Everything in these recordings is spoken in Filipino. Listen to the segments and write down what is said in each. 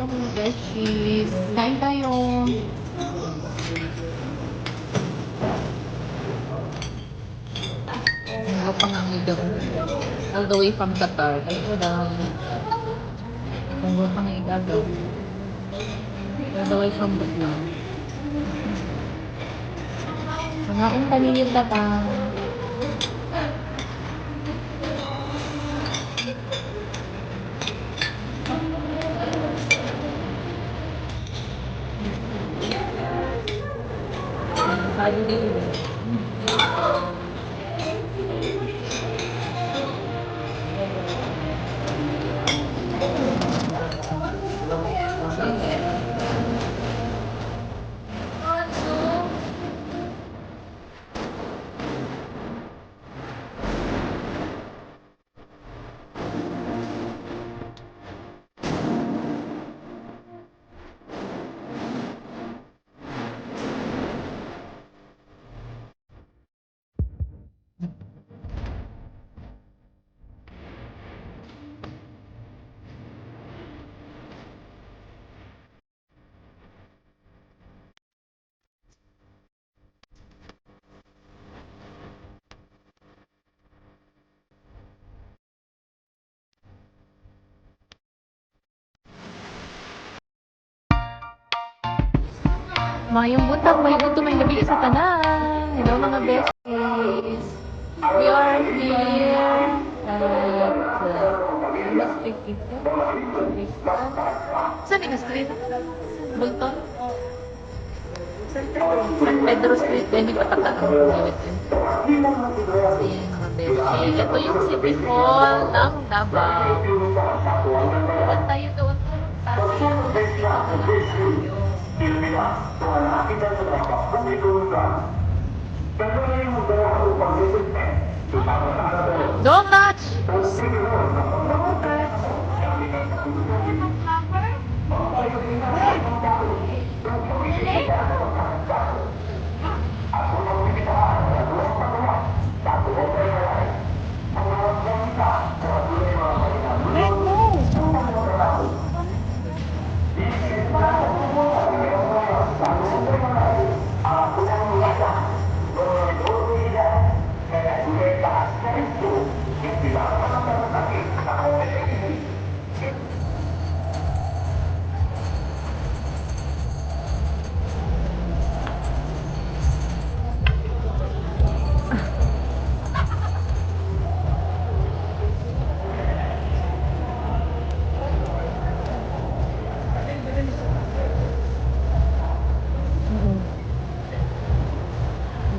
dito mga besties. Kain tayo. Ano pa nga ito? All the way from Qatar. Ay, wala. Ano pa nga igagaw? All the way from Vietnam. Mga kanilip na pa. Kali din. Mayong buntag, may gusto, may gabi sa tanan. Hello mga besties. We are here at Street ito. Saan yung street? Bulton? San Pedro Street. Hindi pa tataan. Ayan mga besties. Ito yung City Hall ng Davao. Doon tayo doon. Tayo. Dito na lang tayo. Don't touch!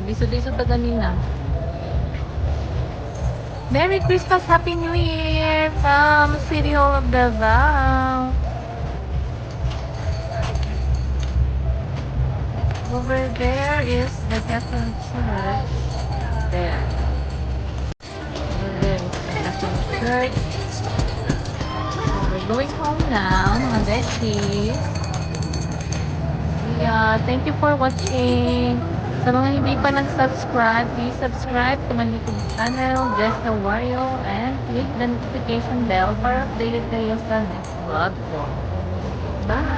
Lisod-lisod pa kanina. Merry Christmas, Happy New Year from City Hall of Davao. Over there is the Catholic Church. There. Over there is the Catholic Church. So we're going home now, mga besties. Yeah, thank you for watching. Sa mga hindi pa nag-subscribe, please subscribe to my YouTube channel, Jess the Wario, and click the notification bell para updated kayo sa next vlog ko. Bye!